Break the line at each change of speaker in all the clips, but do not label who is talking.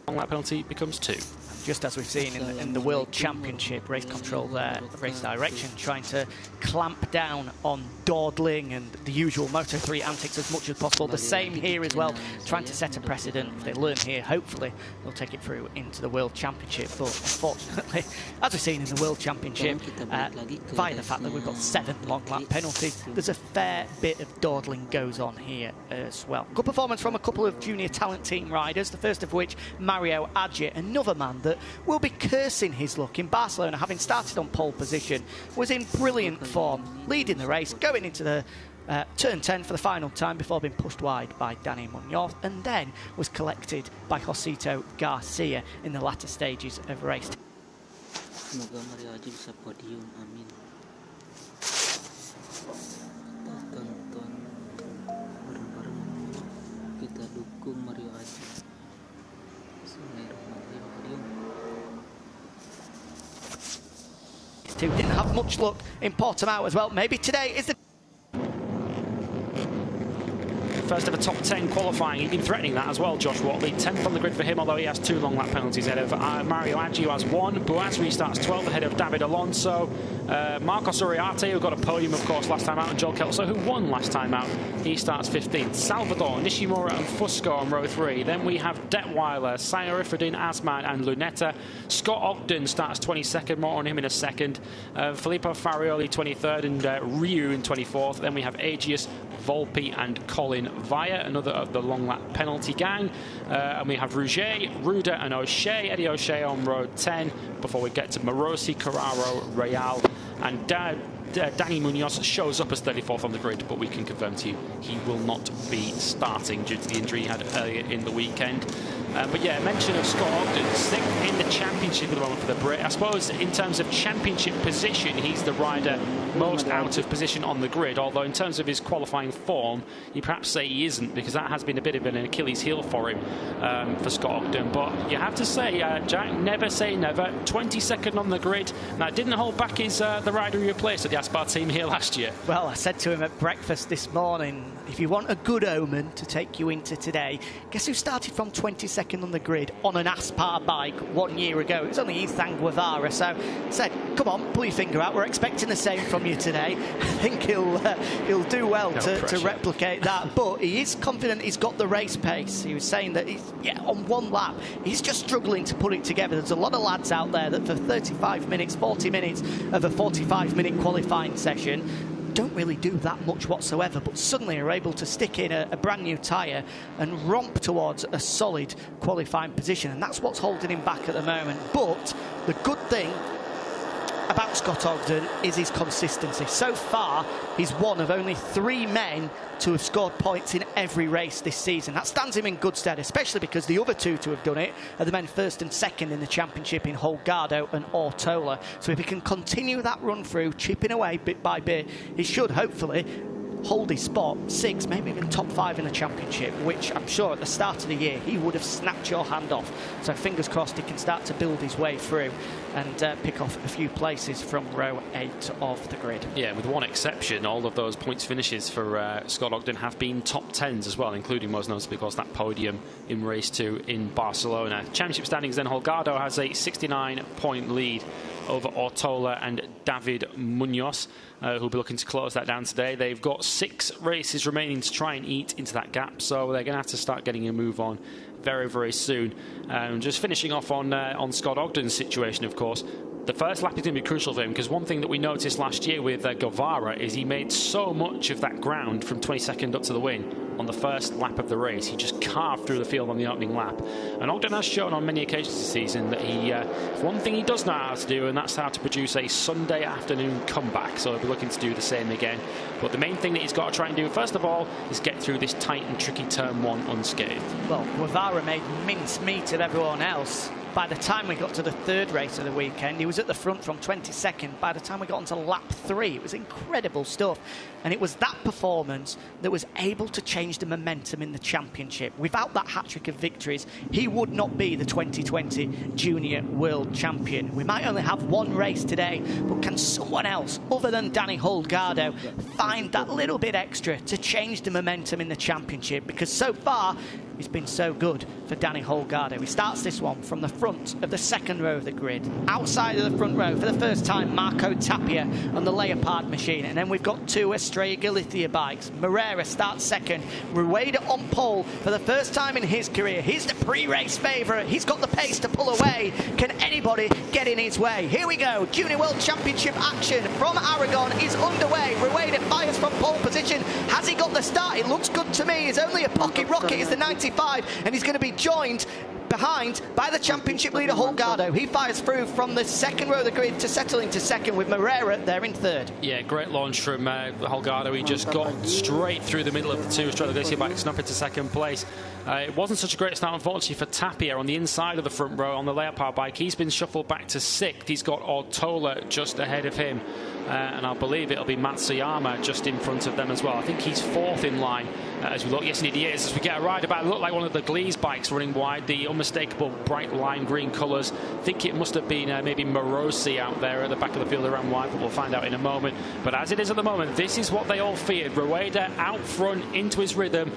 long lap penalty becomes 2.
Just as we've seen in the World Championship, race control there, race direction, trying to clamp down on dawdling and the usual Moto3 antics as much as possible. The same here as well, trying to set a precedent. If they learn here, hopefully they'll take it through into the World Championship. But unfortunately, as we've seen in the World Championship, via the fact that we've got 7 long lap penalties, there's a fair bit of dawdling goes on here as well. Good performance from a couple of junior talent team riders, the first of which, Mario Adje, another man that will be cursing his luck in Barcelona, having started on pole position, was in brilliant form, leading the race, going into the turn 10 for the final time before being pushed wide by Dani Munoz, and then was collected by Josito Garcia in the latter stages of the race.
Semoga Mario Adje bisa podium, amin. Kita tonton bareng-bareng, kita dukung Mario Adje.
Didn't have much luck in Portimao as well. Maybe today is the
first ever top 10 qualifying. He's been threatening that as well, Josh Watley. 10th on the grid for him, although he has 2 long lap penalties ahead of Mario Adje, who has 1. Buaz restarts 12th ahead of David Alonso. Marcos Uriarte, who got a podium, of course, last time out, and Joel Kelso, who won last time out, he starts 15th. Salvador, Nishimura and Fusco on row 3. Then we have Detweiler, Sayarifudin, Asman and Lunetta. Scott Ogden starts 22nd, more on him in a second. Filippo Farioli 23rd and Ryu in 24th. Then we have Aegius, Volpi and Colin Via, another of the long lap penalty gang. And we have Rouget, Ruda and O'Shea, Eddie O'Shea on row 10, before we get to Morosi, Carraro, Real, and Dani Munoz shows up as 34th on the grid, but we can confirm to you he will not be starting due to the injury he had earlier in the weekend. But yeah, mention of Scott Ogden, 6th in the championship at the moment for the Brit. I suppose in terms of championship position, he's the rider most out of position on the grid, although in terms of his qualifying form, you perhaps say he isn't, because that has been a bit of an Achilles heel for him, for Scott Ogden. But you have to say, Jack, never say never. 22nd on the grid. Now, didn't hold back his the rider he replaced at the Aspar team here last year.
Well, I said to him at breakfast this morning, if you want a good omen to take you into today, guess who started from 22nd on the grid on an Aspar bike 1 year ago? It was only Ethan Guevara. So I said, come on, pull your finger out. We're expecting the same from you today. I think he'll do well to replicate that. But he is confident he's got the race pace. He was saying that on 1 lap, he's just struggling to put it together. There's a lot of lads out there that for 35 minutes, 40 minutes of a 45-minute qualifying session don't really do that much whatsoever, but suddenly are able to stick in a brand new tyre and romp towards a solid qualifying position, and that's what's holding him back at the moment. But the good thing about Scott Ogden is his consistency. So far, he's one of only 3 men to have scored points in every race this season. That stands him in good stead, especially because the other 2 to have done it are the men 1st and 2nd in the championship in Holgado and Ortola. So if he can continue that run through, chipping away bit by bit, he should hopefully hold his spot 6, maybe even top 5 in the championship, which I'm sure at the start of the year he would have snapped your hand off. So fingers crossed he can start to build his way through and pick off a few places from row 8 of the grid. Yeah, with one exception, all of those points finishes for Scott Ogden have been top 10s as well, including most notably, of course, that podium in race 2 in Barcelona. Championship standings then, Holgado has a 69-point lead over Ortola and David Munoz, who'll be looking to close that down today. They've got 6 races remaining to try and eat into that gap, so they're going to have to start getting a move on very, very soon. Just finishing off on Scott Ogden's situation, of course, the first lap is going to be crucial for him, because one thing that we noticed last year with Guevara is he made so much of that ground from 22nd up to the win on the first lap of the race. He just carved through the field on the opening lap. And Ogden has shown on many occasions this season that one thing he does know how to do, and that's how to produce a Sunday afternoon comeback. So he'll be looking to do the same again. But the main thing that he's got to try and do, first of all, is get through this tight and tricky turn 1 unscathed. Well, Guevara made mincemeat of everyone else. By the time we got to the 3rd race of the weekend, he was at the front from 22nd. By the time we got onto lap 3, it was incredible stuff. And it was that performance that was able to change the momentum in the championship. Without that hat-trick of victories, he would not be the 2020 Junior World Champion. We might only have 1 race today, but can someone else, other than Dani Holgado, find that little bit extra to change the momentum in the championship? Because so far, He's been so good for Danny Holgado. He starts this one from the front of the second row of the grid. Outside of the front row, for the first time, Marco Tapia on the Leopard machine. And then we've got two Estrella Galicia bikes. Moreira starts second. Rueda on pole for the first time in his career. He's the pre-race favourite. He's got the pace to pull away. Can anybody get in his way? Here we go. Junior World Championship action from Aragon is underway. Rueda fires from pole position. Has he got the start? It looks good to me. It's only a pocket rocket. It's the 95, and he's going to be joined behind by the championship leader Holgado. He fires through from the second row of the grid to settle into second, with Moreira there in third. Yeah, great launch from Holgado. He just got straight through the middle of the two Estrella Galicia bikes and up into second place. It wasn't such a great start, unfortunately, for Tapia on the inside of the front row on the Leopard bike. He's been shuffled back to sixth. He's got Ortola just ahead of him. And I believe it'll be Matsuyama just in front of them as well. I think he's fourth in line as we look. Yes, indeed he is. As we get a ride about, it looked like one of the Glees bikes running wide. The unmistakable bright lime green colours. I think it must have been maybe Morosi out there at the back of the field around wide, but we'll find out in a moment. But as it is at the moment, this is what they all feared. Rueda out front into his rhythm.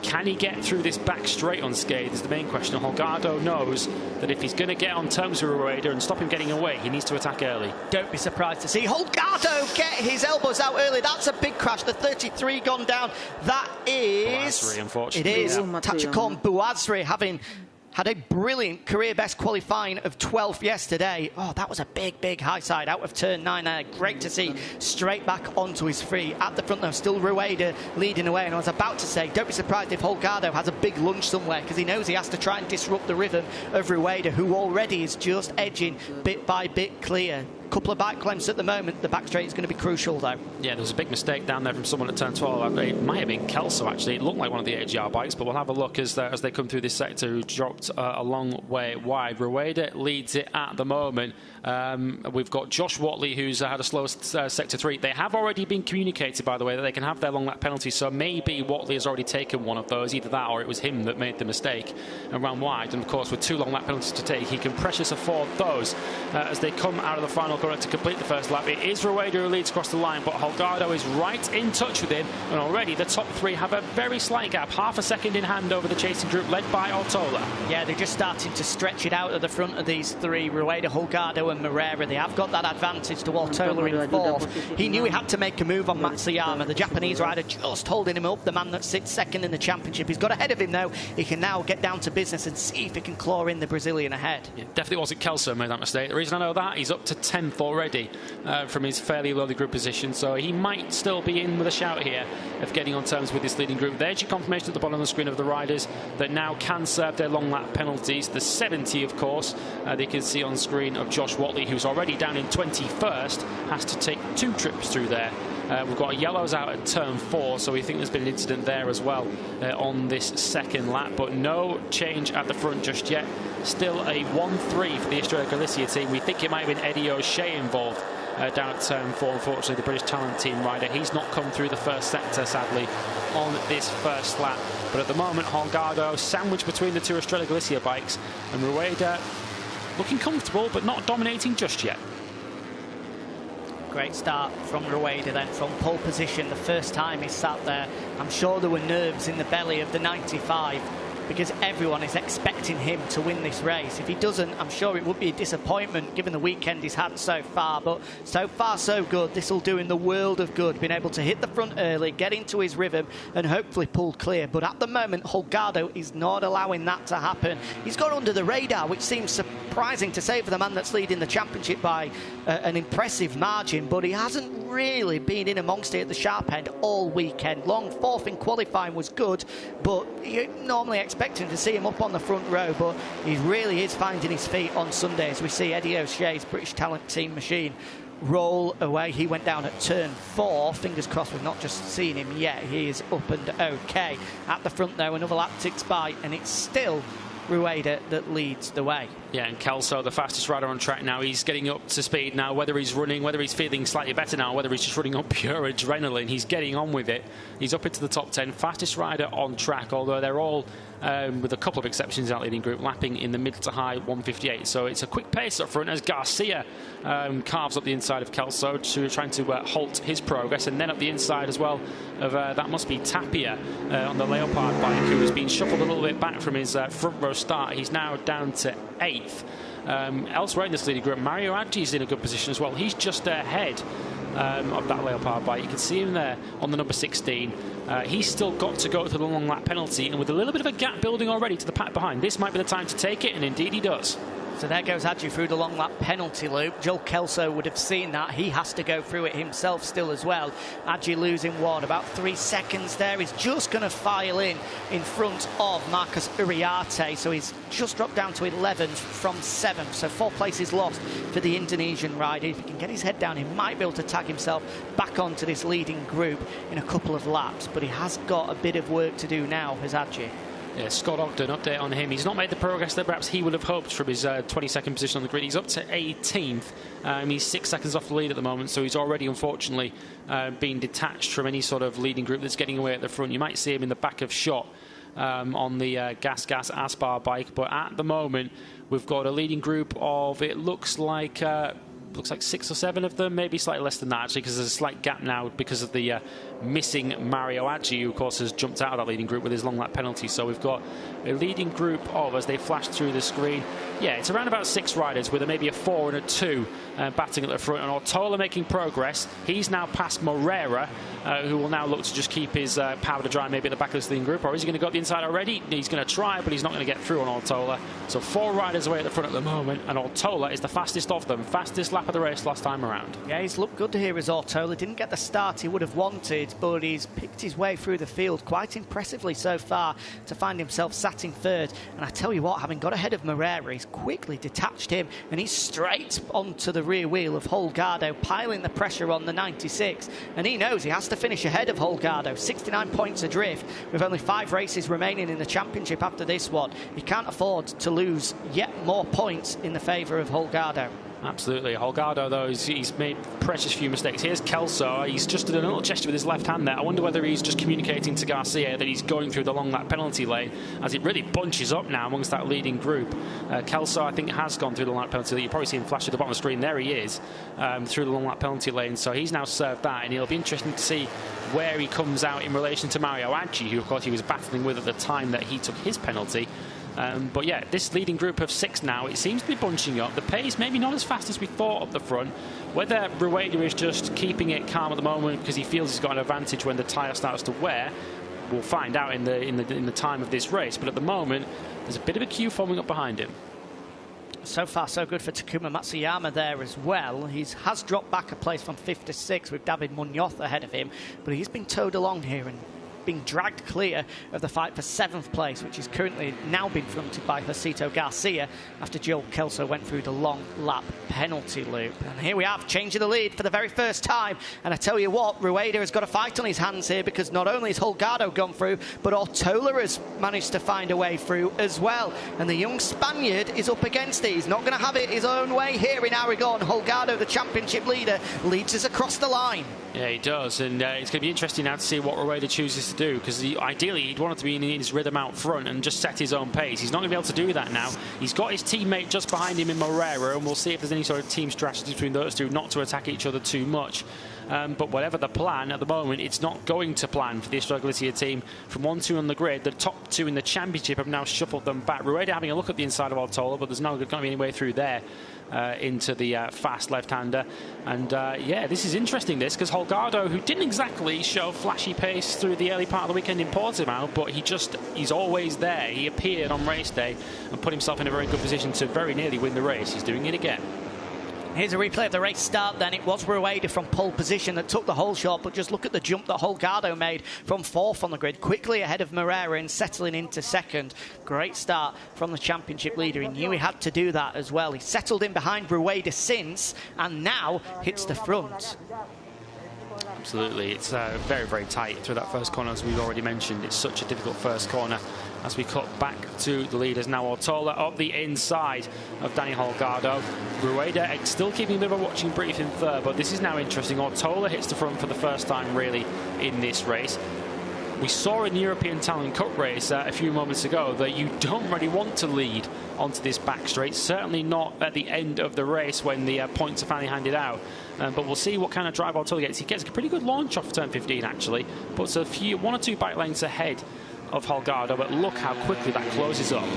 Can he get through this back straight unscathed is the main question. Holgado knows that if he's going to get on terms with Rueda and stop him getting away, he needs to attack early. Don't be surprised to see Holgado get his elbows out early. That's a big crash. The 33 gone down. That is... Bouazri, unfortunately. It is. Tachikon Bouazri having had a brilliant career best qualifying of 12th yesterday. Oh, that was a big, big high side out of turn 9 there. Great to see. Straight back onto his feet. At the front though, still Rueda leading away. And I was about to say, don't be surprised if Holgado has a big lunge somewhere, because he knows he has to try and disrupt the rhythm of Rueda, who already is just edging bit by bit clear. Couple of bike lengths at the moment. The back straight is going to be crucial though. Yeah, there was a big mistake down there from someone at turn 12. It might have been Kelso actually. It looked like one of the AGR bikes, but we'll have a look as they come through this sector, who dropped a long way wide. Rueda leads it at the moment. We've got Josh Watley, who's had a slow sector 3. They have already been communicated, by the way, that they can have their long lap penalty, so maybe Watley has already taken one of those. Either that or it was him that made the mistake and ran wide. And of course, with 2 long lap penalties to take, he can precious afford those as they come out of the final corner to complete the first lap. It is Rueda who leads across the line, but Holgado is right in touch with him, and already the top 3 have a very slight gap, half a second in hand over the chasing group led by Ortola. Yeah, they're just starting to stretch it out at the front of these 3, Rueda, Holgado and Moreira. They have got that advantage to Ortola in 4th. He knew he had to make a move on Matsuyama, the Japanese rider just holding him up, the man that sits second in the championship. He's got ahead of him though. He can now get down to business and see if he can claw in the Brazilian ahead. Yeah, definitely wasn't Kelso who made that mistake. The reason I know that, he's up to 10th already from his fairly lowly group position, so he might still be in with a shout here of getting on terms with this leading group. There's your confirmation at the bottom of the screen of the riders that now can serve their long lap penalties. The 70, of course, they can see on screen of Josh Watley, who's already down in 21st, has to take 2 trips through there. We've got yellows out at turn 4, so we think there's been an incident there as well on this second lap, but no change at the front just yet. Still a 1-3 for the Estrella Galicia team. We think it might have been Eddie O'Shea involved down at turn 4, unfortunately, the British Talent Team rider. He's not come through the first sector, sadly, on this first lap. But at the moment, Holgado sandwiched between the 2 Estrella Galicia bikes, and Rueda looking comfortable, but not dominating just yet. Great start from Rueda then, from pole position. The first time he sat there, I'm sure there were nerves in the belly of the 95, because everyone is expecting him to win this race. If he doesn't, I'm sure it would be a disappointment given the weekend he's had so far, but so far so good. This will do him the world of good, being able to hit the front early, get into his rhythm and hopefully pull clear. But at the moment, Holgado is not allowing that to happen. He's gone under the radar, which seems surprising to say for the man that's leading the championship by an impressive margin, but he hasn't really been in amongst it at the sharp end all weekend long. 4th in qualifying was good, but you normally expecting to see him up on the front row, but he really is finding his feet on Sunday as we see Eddie O'Shea's British Talent Team machine roll away. He went down at turn 4. Fingers crossed we've not just seen him yet. He is up and okay. At the front though, another lap ticks by, and it's still Rueda that leads the way. Yeah, and Kelso, the fastest rider on track now, he's getting up to speed now. Whether he's running, whether he's feeling slightly better now, whether he's just running on pure adrenaline, he's getting on with it. He's up into the top 10, fastest rider on track, although they're all
with a couple of exceptions in that leading group, lapping in the mid to high 158. So it's a quick pace up front as Garcia carves up the inside of Kelso, trying to halt his progress. And then up the inside as well of that must be Tapia on the Leopard bike, who has been shuffled a little bit back from his front row start. He's now down to 8th. Elsewhere in this leading group, Mario Aggi is in a good position as well. He's just ahead of that Leopard bike. You can see him there on the number 16. He's still got to go to the long lap penalty, and with a little bit of a gap building already to the pack behind, this might be the time to take it, and indeed he does.
So there goes Aggi through the long lap penalty loop. Joel Kelso would have seen that. He has to go through it himself still as well. Aggi losing about 3 seconds there. He's just going to file in front of Marcus Uriarte. So he's just dropped down to 11th from 7th. So 4 places lost for the Indonesian rider. If he can get his head down, he might be able to tag himself back onto this leading group in a couple of laps. But he has got a bit of work to do now, has Aggi.
Yeah, Scott Ogden, update on him. He's not made the progress that perhaps he would have hoped from his 22nd position on the grid. He's up to 18th. He's 6 seconds off the lead at the moment, so he's already, unfortunately, been detached from any sort of leading group that's getting away at the front. You might see him in the back of shot on the Gas Aspar bike, but at the moment, we've got a leading group of, it looks like 6 or 7 of them, maybe slightly less than that actually, because there's a slight gap now because of the missing Mario Aggi, who of course has jumped out of that leading group with his long lap penalty. So we've got a leading group of, as they flash through the screen, yeah, it's around about 6 riders with maybe a 4 and a 2 batting at the front, and Ortola making progress. He's now past Morera, who will now look to just keep his powder dry maybe at the back of this leading group. Or is he going to go up the inside already? He's going to try, but he's not going to get through on Ortola. So 4 riders away at the front at the moment, and Ortola is the fastest of them. Fastest lap of the race last time around.
Yeah, he's looked good here as Ortola. Didn't get the start he would have wanted, but he's picked his way through the field quite impressively so far to find himself sat in 3rd. And I tell you what, having got ahead of Morera, he's quickly detached him, and he's straight onto the rear wheel of Holgado, piling the pressure on the 96. And he knows he has to finish ahead of Holgado. 69 points adrift with only 5 races remaining in the championship after this one. He can't afford to lose yet more points in the favour of Holgado.
Absolutely. Holgado, though, he's made precious few mistakes. Here's Kelso. He's just done a little gesture with his left hand there. I wonder whether he's just communicating to Garcia that he's going through the long lap penalty lane, as it really bunches up now amongst that leading group. Kelso, I think, has gone through the long lap penalty lane. You probably see him flash at the bottom of the screen. There he is, through the long lap penalty lane. So he's now served that, and it'll be interesting to see where he comes out in relation to Mario Aggi, who, of course, he was battling with at the time that he took his penalty. But yeah, this leading group of 6 now, it seems to be bunching up. The pace maybe not as fast as we thought up the front. Whether Rueda is just keeping it calm at the moment because he feels he's got an advantage when the tyre starts to wear, we'll find out in the time of this race. But at the moment, there's a bit of a queue forming up behind him.
So far, so good for Takuma Matsuyama there as well. He has dropped back a place from 5th to 6th with David Munoz ahead of him, but he's been towed along here and being dragged clear of the fight for 7th place, which is currently now being fronted by Josito Garcia after Joel Kelso went through the long lap penalty loop. And here we have changing the lead for the very first time. And I tell you what, Rueda has got a fight on his hands here, because not only has Holgado gone through, but Ortola has managed to find a way through as well. And the young Spaniard is up against it. He's not going to have it his own way here in Aragon. Holgado, the championship leader, leads us across the line.
Yeah, he does, and it's going to be interesting now to see what Rueda chooses to do, because ideally he'd want to be in his rhythm out front and just set his own pace. He's not going to be able to do that now. He's got his teammate just behind him in Morera, and we'll see if there's any sort of team strategy between those two not to attack each other too much. But whatever the plan at the moment, it's not going to plan for the Estrella Galicia team. From 1-2 on the grid, the top 2 in the championship have now shuffled them back. Rueda having a look at the inside of Ortola, but there's not going to be any way through there into the fast left-hander. And yeah, this is interesting, this, because Holgado, who didn't exactly show flashy pace through the early part of the weekend in Portimao, but he's always there. He appeared on race day and put himself in a very good position to very nearly win the race. He's doing it again.
Here's a replay of the race start then. It was Rueda from pole position that took the whole shot, but just look at the jump that Holgado made from 4th on the grid, quickly ahead of Morera and settling into 2nd. Great start from the championship leader. He knew he had to do that as well. He settled in behind Rueda since, and now hits the front.
Absolutely, it's very, very tight through that first corner, as we've already mentioned. It's such a difficult first corner as we cut back to the leaders. Now Ortola up the inside of Danny Holgado. Rueda still keeping a bit of a watching brief in 3rd, but this is now interesting. Ortola hits the front for the first time, really, in this race. We saw in the European Talent Cup race a few moments ago that you don't really want to lead onto this back straight, certainly not at the end of the race when the points are finally handed out. But we'll see what kind of drive Ortola gets. He gets a pretty good launch off turn 15, actually. Puts one or two bike lengths ahead of Holgado, but look how quickly that closes up.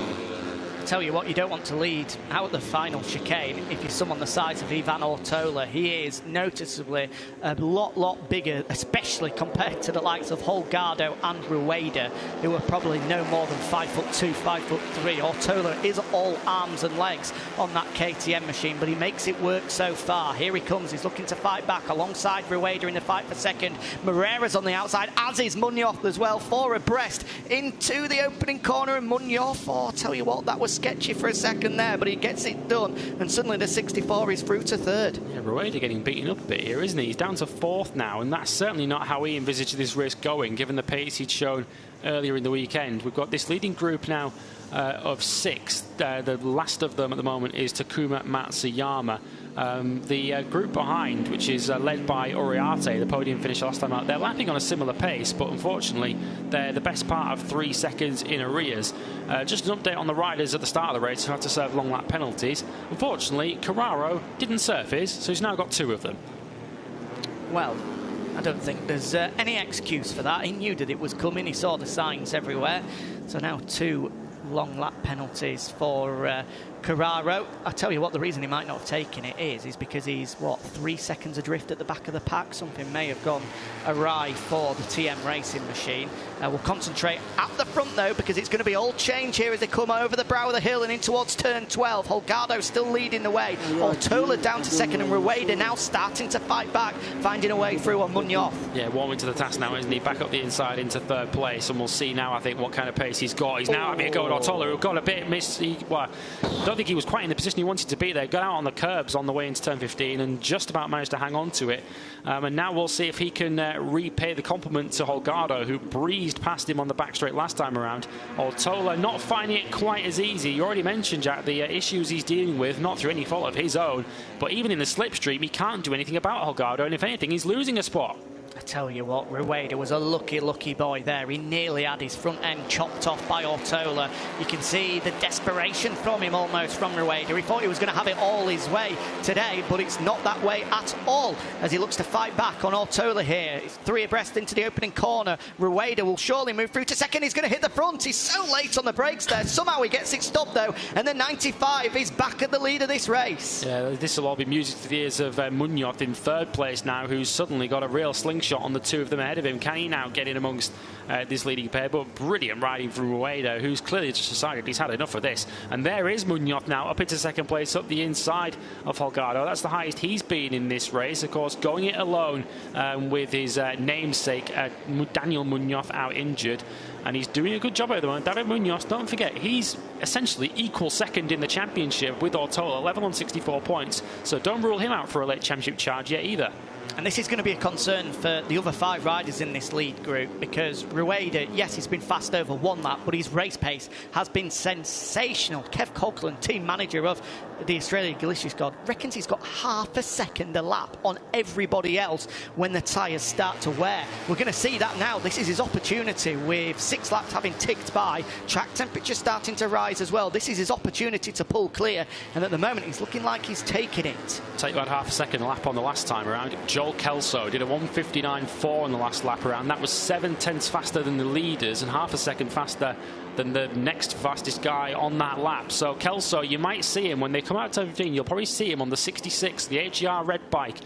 Tell you what, you don't want to lead out the final chicane if you're someone the size of Ivan Ortola. He is noticeably a lot bigger, especially compared to the likes of Holgado and Rueda, who are probably no more than 5'2", 5'3". Ortola is all arms and legs on that KTM machine, but he makes it work so far. Here he comes, he's looking to fight back alongside Rueda in the fight for second. Moreira's on the outside, as is Munoz as well, 4 abreast into the opening corner, and Munoz, oh, tell you what, that was sketchy for a second there, but he gets it done, and suddenly the 64 is through to third.
Yeah, Rueda getting beaten up a bit here, isn't he? He's down to 4th now, and that's certainly not how he envisaged this race going, given the pace he'd shown earlier in the weekend. We've got this leading group now of 6. The last of them at the moment is Takuma Matsuyama. The group behind, which is led by Uriarte, the podium finisher last time out, they're lapping on a similar pace, but unfortunately they're the best part of 3 seconds in arrears. Just an update on the riders at the start of the race who had to serve long lap penalties. Unfortunately, Carraro didn't serve his, so he's now got 2 of them.
Well, I don't think there's any excuse for that. He knew that it was coming, he saw the signs everywhere. So now 2 long lap penalties for Carraro. I tell you what, the reason he might not have taken it is because he's, 3 seconds adrift at the back of the pack. Something may have gone awry for the TM racing machine. We'll concentrate at the front, though, because it's going to be all change here as they come over the brow of the hill and in towards turn 12. Holgado still leading the way. Ortola down to second, and Rueda now starting to fight back, finding a way through on Munoz.
Yeah, warming to the task now, isn't he? Back up the inside into 3rd place, and we'll see now, I think, what kind of pace he's got. He's now having a go at Ortola, who got a bit missed. I don't think he was quite in the position he wanted to be there. Got out on the curbs on the way into turn 15 and just about managed to hang on to it. And now we'll see if he can repay the compliment to Holgado, who breezed past him on the back straight last time around. Ortola not finding it quite as easy. You already mentioned, Jack, the issues he's dealing with, not through any fault of his own, but even in the slipstream, he can't do anything about Holgado, and if anything, he's losing a spot.
I tell you what, Rueda was a lucky boy there. He nearly had his front end chopped off by Ortola. You can see the desperation from him almost from Rueda. He thought he was going to have it all his way today, but it's not that way at all as he looks to fight back on Ortola here. It's 3 abreast into the opening corner. Rueda will surely move through to second. He's going to hit the front. He's so late on the brakes there. Somehow he gets it stopped, though, and the 95 is back at the lead of this race. Yeah,
this will all be music to the ears of Munoz in 3rd place now, who's suddenly got a real slingshot on the 2 of them ahead of him. Can he now get in amongst this leading pair? But brilliant riding from Rueda, who's clearly just decided he's had enough of this. And there is Munoz now up into 2nd place, up the inside of Holgado. That's the highest he's been in this race, of course, going it alone with his namesake Daniel Munoz out injured. And he's doing a good job at the moment. David Munoz, don't forget, he's essentially equal second in the championship with Ortola, level on 64 points. So don't rule him out for a late championship charge yet either.
And this is going to be a concern for the other 5 riders in this lead group, because Rueda, yes, he's been fast over 1 lap, but his race pace has been sensational. Kev Coughlin, team manager of the Australian Galicia squad, reckons he's got half a second a lap on everybody else when the tyres start to wear. We're going to see that now. This is his opportunity with 6 laps having ticked by, track temperature starting to rise as well. This is his opportunity to pull clear, and at the moment he's looking like he's taking it.
Take about half a second lap on the last time around. Joel Kelso did a 1:59.4 on the last lap around. That was 7/10 faster than the leaders and half a second faster than the next fastest guy on that lap. So Kelso, you might see him when they come out to 15. You'll probably see him on the 66, the HER red bike,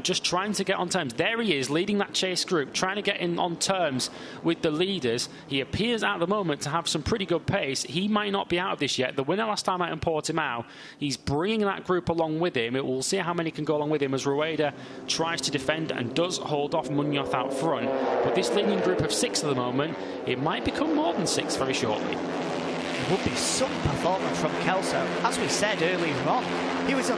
just trying to get on terms. There he is, leading that chase group, trying to get in on terms with the leaders. He appears at the moment to have some pretty good pace. He might not be out of this yet. The winner last time out in Portimao, he's bringing that group along with him. We'll see how many can go along with him as Rueda tries to defend and does hold off Munoz out front. But this leading group of 6 at the moment, it might become more than 6 very shortly.
It would be some performance from Kelso. As we said earlier on, he was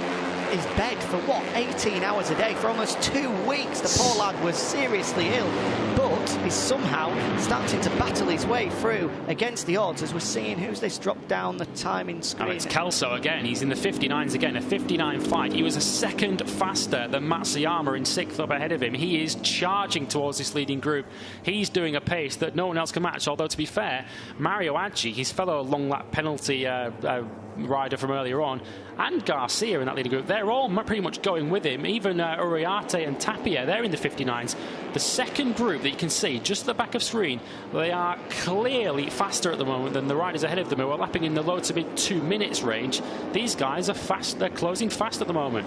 his bed for, what, 18 hours a day for almost 2 weeks. The poor lad was seriously ill, but he's somehow starting to battle his way through against the odds, as we're seeing who's this drop down the timing screen.
And it's Kelso again. He's in the 59s again, a 59.5. He was a second faster than Matsuyama in 6th up ahead of him. He is charging towards this leading group. He's doing a pace that no one else can match, although to be fair, Mario Aggi, his fellow long lap penalty rider from earlier on, and Garcia in that leading group, they're all pretty much going with him. Even Uriarte and Tapia, they're in the 59s. The second group that you can see just at the back of screen, they are clearly faster at the moment than the riders ahead of them who are lapping in the low to mid 2 minutes range. These guys are fast, they're closing fast at the moment.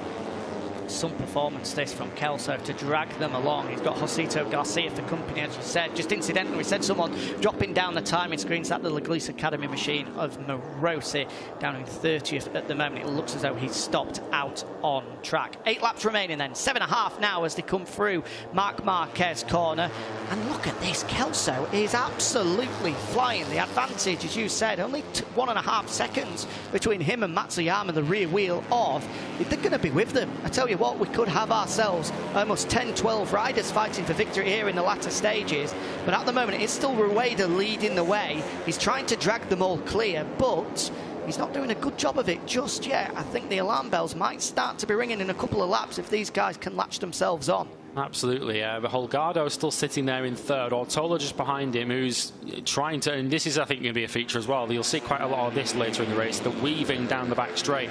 Some performance this from Kelso to drag them along. He's got Josito Garcia for company, as you said. Just incidentally, we said someone dropping down the timing screens at the Leglise Academy machine of Morosi, down in 30th at the moment. It looks as though he's stopped out on track. 8 laps remaining then, 7.5 now as they come through Marc Marquez corner. And look at this, Kelso is absolutely flying. The advantage, as you said, only 1.5 seconds between him and Matsuyama, the rear wheel of. They're going to be with them. I tell you what, we could have ourselves almost 10-12 riders fighting for victory here in the latter stages, but at the moment it's still Rueda leading the way. He's trying to drag them all clear, but he's not doing a good job of it just yet. I think the alarm bells might start to be ringing in a couple of laps if these guys can latch themselves on.
Absolutely. Holgado is still sitting there in third. Ortola just behind him, who's trying to, and this is, I think, going to be a feature as well. You'll see quite a lot of this later in the race, the weaving down the back straight.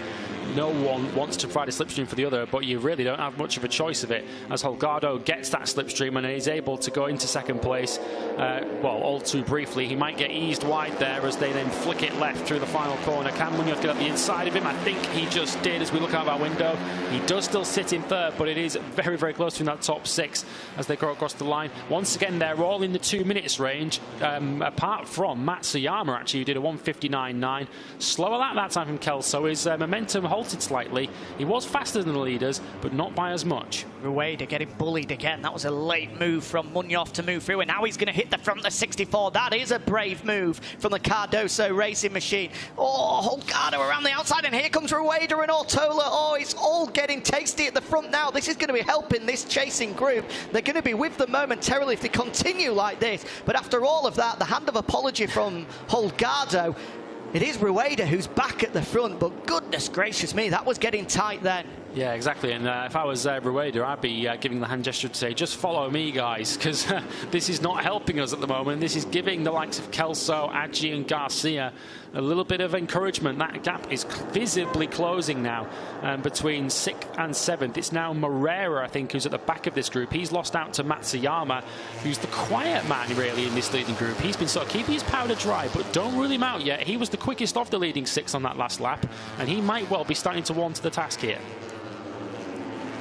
No one wants to provide a slipstream for the other, but you really don't have much of a choice of it, as Holgado gets that slipstream and is able to go into second place. Well, all too briefly. He might get eased wide there as they then flick it left through the final corner. Can Munoz get up the inside of him? I think he just did as we look out our window. He does still sit in third, but it is very, very close to that top 6 as they go across the line. Once again, they're all in the 2 minutes range, apart from Matsuyama, actually, who did a 1:59.9. Slower lap that time from Kelso. His momentum halted slightly. He was faster than the leaders, but not by as much.
Rueda getting bullied again. That was a late move from Munoz to move through, and now he's going to hit the front of the 64. That is a brave move from the Cardoso racing machine. Oh, Holgado around the outside, and here comes Rueda and Ortola. Oh, it's all getting tasty at the front now. This is going to be helping this chasing group. They're going to be with them momentarily if they continue like this. But after all of that, the hand of apology from Holgado. It is Rueda who's back at the front, but goodness gracious me, that was getting tight then.
Yeah, exactly. And if I was Rueda, I'd be giving the hand gesture to say, just follow me, guys, because this is not helping us at the moment. This is giving the likes of Kelso, Aggi and Garcia a little bit of encouragement. That gap is visibly closing now between 6th and 7th. It's now Moreira, I think, who's at the back of this group. He's lost out to Matsuyama, who's the quiet man, really, in this leading group. He's been sort of keeping his powder dry, but don't rule him out yet. He was the quickest of the leading 6 on that last lap, and he might well be starting to warm to the task here.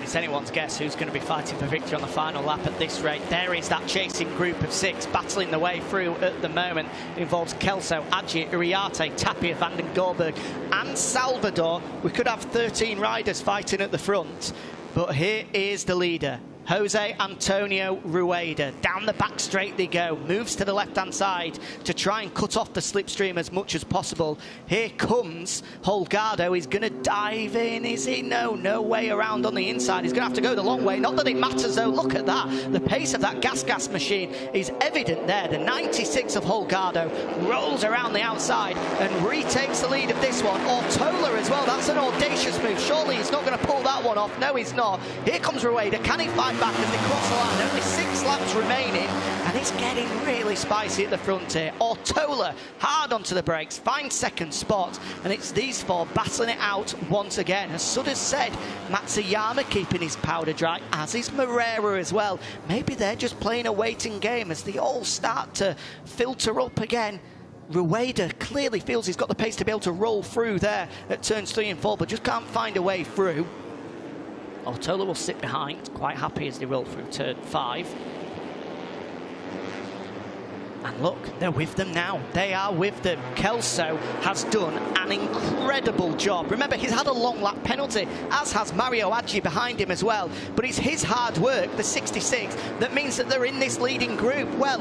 It's anyone's guess who's going to be fighting for victory on the final lap at this rate. There is that chasing group of 6 battling the way through at the moment. It involves Kelso, Aggi, Uriarte, Tapia, Van den Goorberg and Salvador. We could have 13 riders fighting at the front, but here is the leader, Jose Antonio Rueda. Down the back straight they go, moves to the left-hand side to try and cut off the slipstream as much as possible. Here comes Holgado. He's going to dive in, is he? No way around on the inside. He's going to have to go the long way. Not that it matters, though. Look at that. The pace of that gas machine is evident there. The 96 of Holgado rolls around the outside and retakes the lead of this one. Ortola as well. That's an audacious move. Surely he's not going to pull that one off. No, he's not. Here comes Rueda. Can he find back as they cross the line? Only 6 laps remaining, and it's getting really spicy at the front here. Ortola hard onto the brakes, finds second spot, and it's these 4 battling it out once again. As Sud has said, Matsuyama keeping his powder dry, as is Moreira as well. Maybe they're just playing a waiting game as they all start to filter up again. Rueda clearly feels he's got the pace to be able to roll through there at turns 3 and 4, but just can't find a way through. Ortola will sit behind, quite happy as they roll through turn 5. And look, they're with them now. They are with them. Kelso has done an incredible job. Remember, he's had a long lap penalty, as has Mario Aggi behind him as well. But it's his hard work, the 66, that means that they're in this leading group. Well,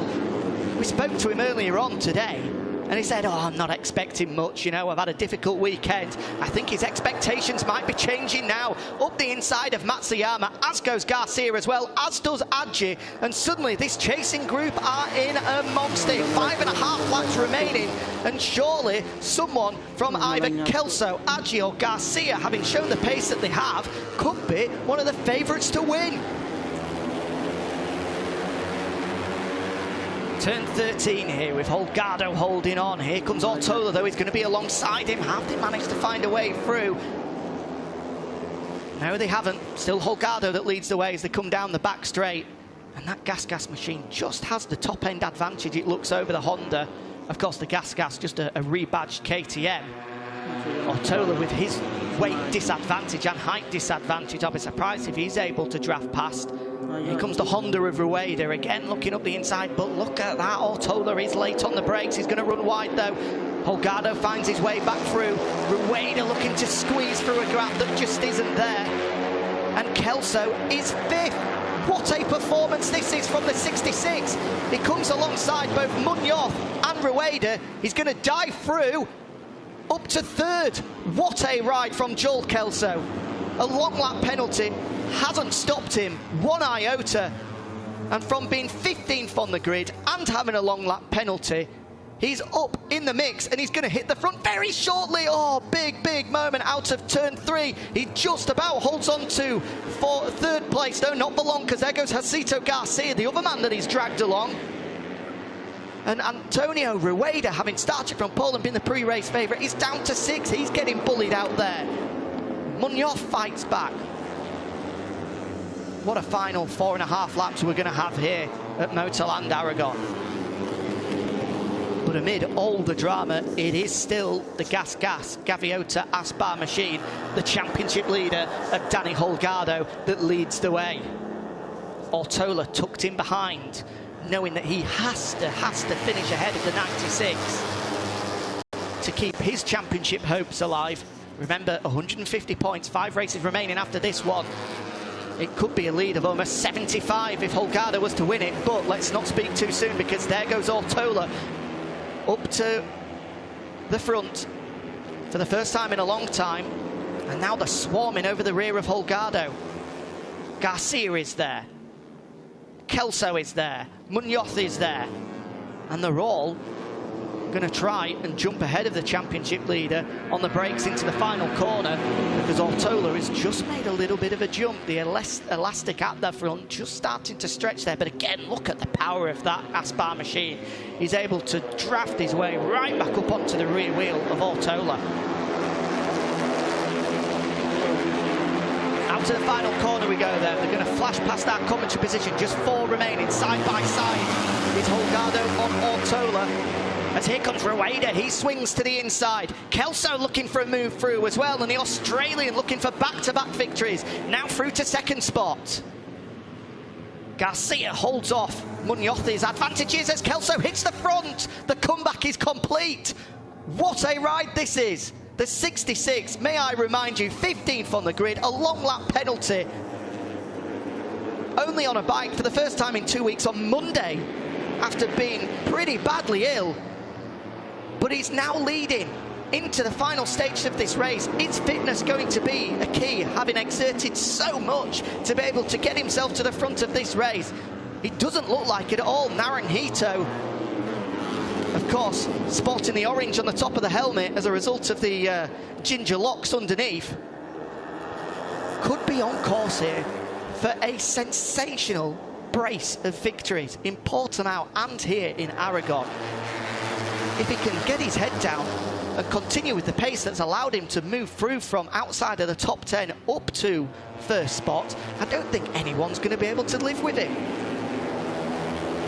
we spoke to him earlier on today, And he said, oh, I'm not expecting much, you know, I've had a difficult weekend. I think his expectations might be changing now. Up the inside of Matsuyama, as goes Garcia as well, as does Adji. And suddenly this chasing group are in a monster. 5.5 laps remaining. And surely someone from either Kelso, Adji or Garcia, having shown the pace that they have, could be one of the favourites to win. Turn 13 here with Holgado holding on. Here comes Ortola, though. He's going to be alongside him. Have they managed to find a way through? No, they haven't. Still Holgado that leads the way as they come down the back straight. And that gas machine just has the top-end advantage. It looks over the Honda. Of course, the gas just a rebadged KTM. Ortola with his weight disadvantage and height disadvantage. I'll be surprised if he's able to draft past. Here comes the Honda of Rueda, again looking up the inside, but look at that, Ortola is late on the brakes, he's going to run wide though. Holgado finds his way back through, Rueda looking to squeeze through a gap that just isn't there. And Kelso is 5th. What a performance this is from the 66. He comes alongside both Munoz and Rueda, he's going to dive through up to 3rd. What a ride from Joel Kelso. A long lap penalty hasn't stopped him one iota, and from being 15th on the grid and having a long lap penalty, he's up in the mix and he's going to hit the front very shortly. Oh, big moment out of turn 3. He just about holds on to 3rd place, though not for long, because there goes Jacito Garcia, the other man that he's dragged along. And Antonio Rueda, having started from pole and been the pre-race favourite, is down to 6th. He's getting bullied out there. Munoz fights back. What a final 4.5 laps we're going to have here at Motorland Aragon. But amid all the drama, it is still the gas Gaviota Aspar machine, the championship leader of Danny Holgado, that leads the way. Ortola tucked in behind, knowing that he has to finish ahead of the 96 to keep his championship hopes alive. Remember, 150 points, 5 races remaining after this one. It could be a lead of almost 75 if Holgado was to win it, but let's not speak too soon, because there goes Ortola up to the front for the first time in a long time, and now they're swarming over the rear of Holgado. Garcia is there, Kelso is there, Munoz is there, and they're all going to try and jump ahead of the championship leader on the brakes into the final corner, because Ortola has just made a little bit of a jump. The elastic at the front just starting to stretch there, but again, look at the power of that Aspar machine. He's able to draft his way right back up onto the rear wheel of Ortola. Out to the final corner we go there. They're going to flash past that commentary position, just 4 remaining side by side. It's Holgado on Ortola. As here comes Rueda, he swings to the inside. Kelso looking for a move through as well, and the Australian looking for back-to-back victories. Now through to 2nd spot. Garcia holds off Munoz's advantages as Kelso hits the front. The comeback is complete. What a ride this is. The 66, may I remind you, 15th on the grid, a long lap penalty. Only on a bike for the first time in 2 weeks on Monday, after being pretty badly ill. But he's now leading into the final stage of this race. Is fitness going to be a key, having exerted so much to be able to get himself to the front of this race? It doesn't look like it at all. Naranjito, of course, sporting the orange on the top of the helmet as a result of the ginger locks underneath, could be on course here for a sensational brace of victories in Portimao and here in Aragon. If he can get his head down and continue with the pace that's allowed him to move through from outside of the top 10 up to 1st spot, I don't think anyone's going to be able to live with it.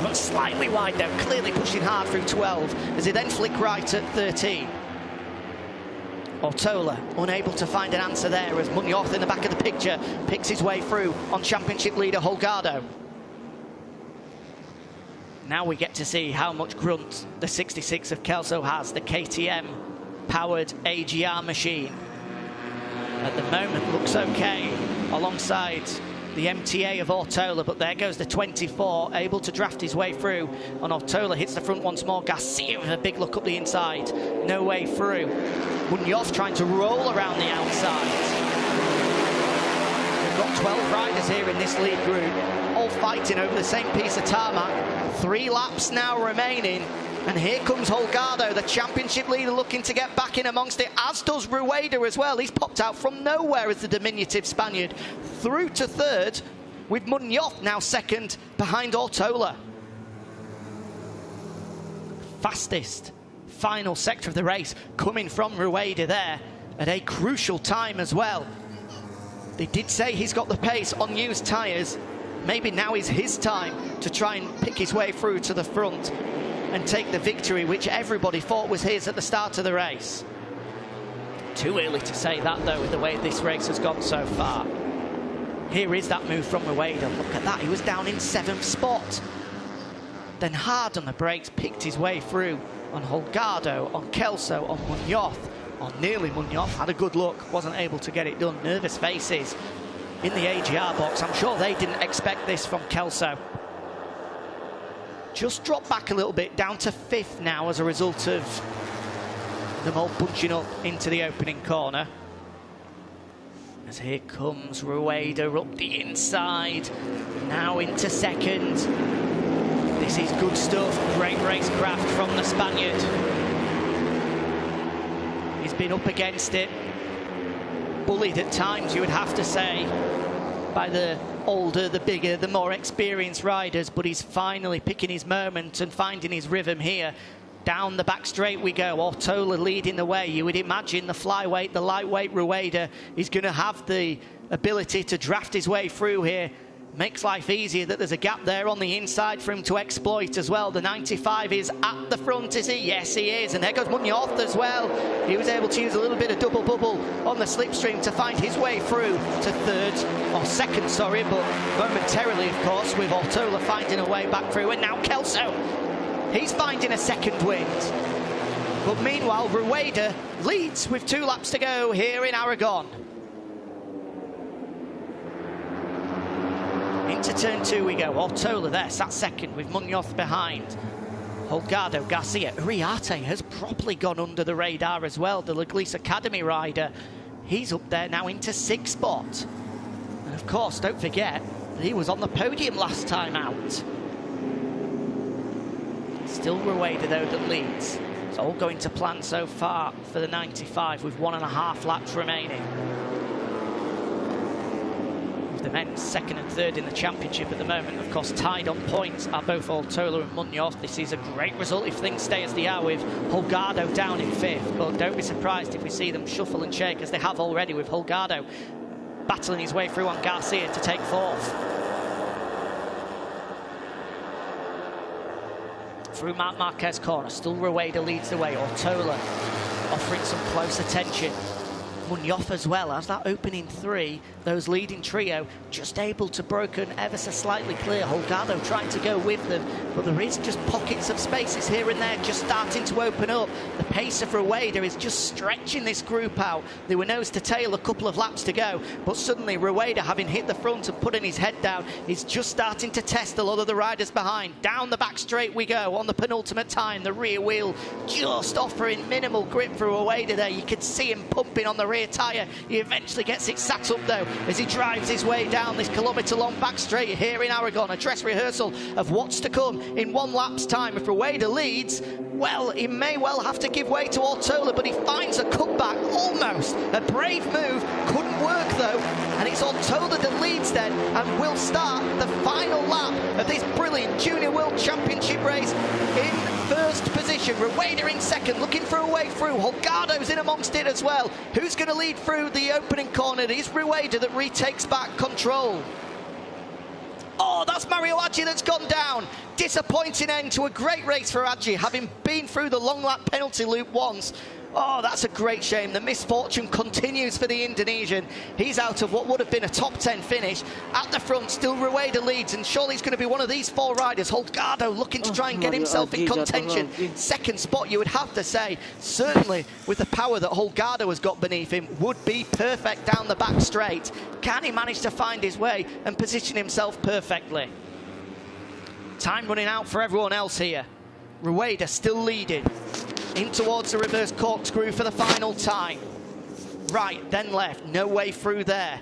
Runs slightly wide though, clearly pushing hard through 12 as he then flick right at 13. Ortola unable to find an answer there as Munoz in the back of the picture picks his way through on championship leader Holgado. Now we get to see how much grunt the 66 of Kelso has, the KTM-powered AGR machine. At the moment, looks okay, alongside the MTA of Ortola, but there goes the 24, able to draft his way through. And Ortola hits the front once more. Garcia with a big look up the inside. No way through. Munoz trying to roll around the outside. We've got 12 riders here in this lead group, all fighting over the same piece of tarmac. 3 laps now remaining. And here comes Holgado, the championship leader, looking to get back in amongst it, as does Rueda as well. He's popped out from nowhere as the diminutive Spaniard. Through to third, with Munoz now second behind Ortola. Fastest final sector of the race coming from Rueda there at a crucial time as well. They did say he's got the pace on used tyres. Maybe now is his time to try and pick his way through to the front and take the victory, which everybody thought was his at the start of the race. Too early to say that, though, with the way this race has gone so far. Here is that move from Rueda. Look at that, he was down in 7th spot. Then hard on the brakes, picked his way through on Holgado, on Kelso, on Munoz, on nearly Munoz. Had a good look, wasn't able to get it done. Nervous faces in the AGR box. I'm sure they didn't expect this from Kelso. Just dropped back a little bit, down to 5th now as a result of them all bunching up into the opening corner. As here comes Rueda up the inside, now into 2nd. This is good stuff, great racecraft from the Spaniard. He's been up against it, bullied at times, you would have to say, by the older, the bigger, the more experienced riders, but he's finally picking his moment and finding his rhythm here. Down the back straight we go, Ortola leading the way. You would imagine the flyweight, the lightweight Rueda is going to have the ability to draft his way through here. Makes life easier that there's a gap there on the inside for him to exploit as well. The 95 is at the front, is he? Yes, he is. And there goes Munoz as well. He was able to use a little bit of double bubble on the slipstream to find his way through to 2nd, sorry, but momentarily, of course, with Ortola finding a way back through. And now Kelso, he's finding a 2nd wind. But meanwhile, Rueda leads with 2 laps to go here in Aragon. Into turn 2 we go. Ortola there, sat 2nd with Munoz behind. Holgado, Garcia. Uriarte has properly gone under the radar as well, the Leglis Academy rider. He's up there now into 6th spot. And of course, don't forget, he was on the podium last time out. Still Rueda, though, that leads. It's all going to plan so far for the 95 with 1.5 laps remaining. The men 2nd and 3rd in the championship at the moment, of course, tied on points are both Ortola and Munoz. This is a great result if things stay as they are, with Holgado down in 5th. But don't be surprised if we see them shuffle and shake, as they have already, with Holgado battling his way through on Garcia to take 4th. Through Marc Marquez corner, still Rueda leads the way. Ortola offering some close attention. Munoz as well, as that opening 3, those leading trio, just able to broken ever so slightly clear. Holgado trying to go with them, but there is just pockets of spaces here and there just starting to open up. The pace of Rueda is just stretching this group out. They were nose to tail a couple of laps to go, but suddenly Rueda, having hit the front and putting his head down, is just starting to test a lot of the riders behind. Down the back straight we go on the penultimate time. The rear wheel just offering minimal grip for Rueda there. You can see him pumping on the rear tyre. He eventually gets it sat up though as he drives his way down this kilometre-long back straight here in Aragon. A dress rehearsal of what's to come in 1 lap's time. If Rueda leads, well, he may well have to give way to Ortola, but he finds a cutback almost. A brave move, couldn't work though, and it's Ortola that leads then and will start the final lap of this brilliant Junior World Championship race in 1st position. Rueda in 2nd, looking for a way through. Holgado's in amongst it as well. Who's going to lead through the opening corner? It is Rueda that retakes back control. Oh, that's Mario Aggi that's gone down. Disappointing end to a great race for Aggi, having been through the long lap penalty loop once. Oh, that's a great shame. The misfortune continues for the Indonesian. He's out of what would have been a top 10 finish. At the front, still Rueda leads, and surely he's going to be one of these 4 riders. Holgado looking to try and get himself in contention. Second spot, you would have to say, certainly with the power that Holgado has got beneath him, would be perfect down the back straight. Can he manage to find his way and position himself perfectly? Time running out for everyone else here. Rueda still leading. In towards the reverse corkscrew for the final time. Right, then left. No way through there.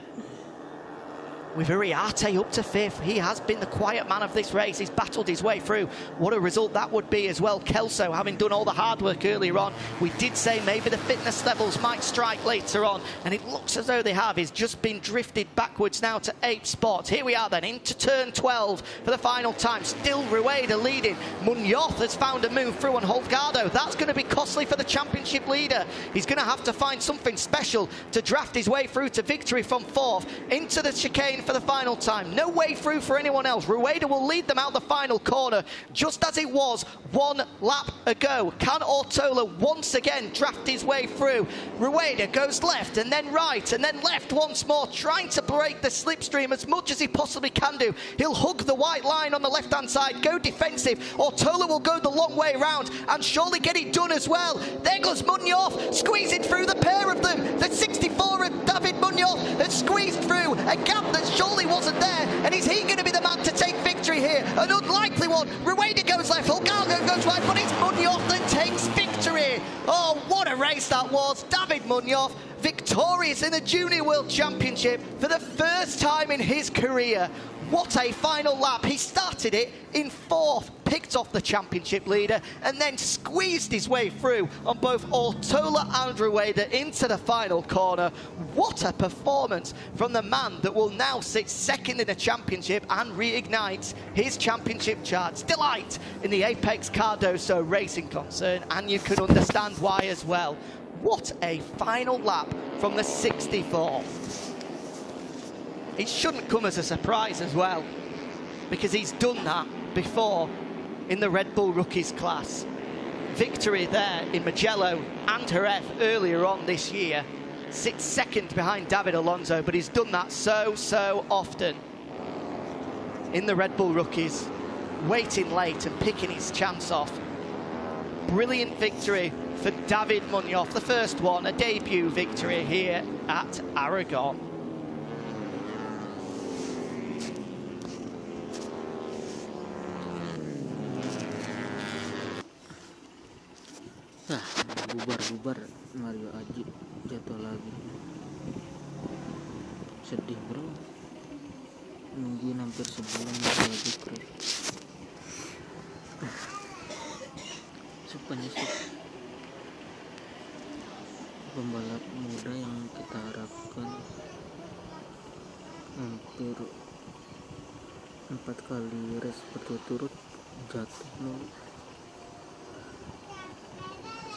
With Uriarte up to 5th. He has been the quiet man of this race. He's battled his way through. What a result that would be as well. Kelso having done all the hard work earlier on. We did say maybe the fitness levels might strike later on, and it looks as though they have. He's just been drifted backwards now to 8th spot. Here we are then into turn 12 for the final time. Still Rueda leading. Munoz has found a move through on Holgado. That's going to be costly for the championship leader. He's going to have to find something special to draft his way through to victory from 4th into the chicane for the final time. No way through for anyone else. Rueda will lead them out the final corner, just as it was 1 lap ago. Can Ortola once again draft his way through? Rueda goes left and then right and then left once more, trying to break the slipstream as much as he possibly can do. He'll hug the white line on the left-hand side, go defensive. Ortola will go the long way around and surely get it done as well. There goes Munoz, squeezing through the pair of them. The 64 of David Munoz has squeezed through a gap that surely wasn't there, and is he going to be the man to take victory here? An unlikely one. Rueda goes left, Holgado goes right, but it's Munoz that takes victory. Oh, what a race that was. David Munoz victorious in the Junior World Championship for the first time in his career. What a final lap. He started it in 4th, picked off the championship leader, and then squeezed his way through on both Ortola and Rueda into the final corner. What a performance from the man that will now sit 2nd in the championship and reignites his championship charts. Delight in the Apex Cardoso Racing concern, and you can understand why as well. What a final lap from the 64. It shouldn't come as a surprise as well, because he's done that before in the Red Bull Rookies class. Victory there in Mugello and Jerez earlier on this year. Sits 2nd behind David Alonso, but he's done that so often in the Red Bull Rookies, waiting late and picking his chance off. Brilliant victory for David Munoz, the first one, a debut victory here at Aragon.
Bubar Mario Aji jatuh lagi. Sedih bro, nungguin hampir sebulan lagi bro. Penyusup pembalap muda yang kita harapkan hampir 4 kali race berturut-turut jatuh mulu.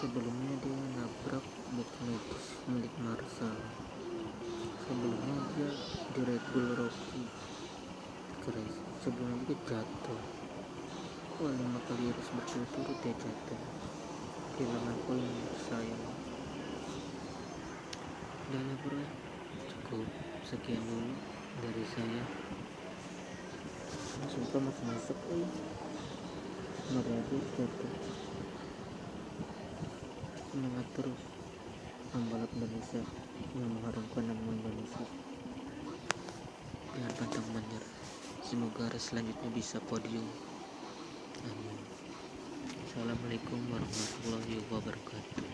Sebelumnya dia nabrak box medis milik Marsal. Sebelumnya dia di Red Bull Rocky race. Sebelumnya dia jatuh. 5 kali race berturut-turut dia jatuh. Kehilangan poin, sayang. Udah ya bro, cukup sekian dulu dari saya. Sumpah masuk Mariadi jatuh. Semangat terus pembalap Indonesia yang mengharumkan nama Indonesia. Jangan pantang menyerah. Semoga race selanjutnya bisa podium. Amin. Assalamualaikum warahmatullahi wabarakatuh.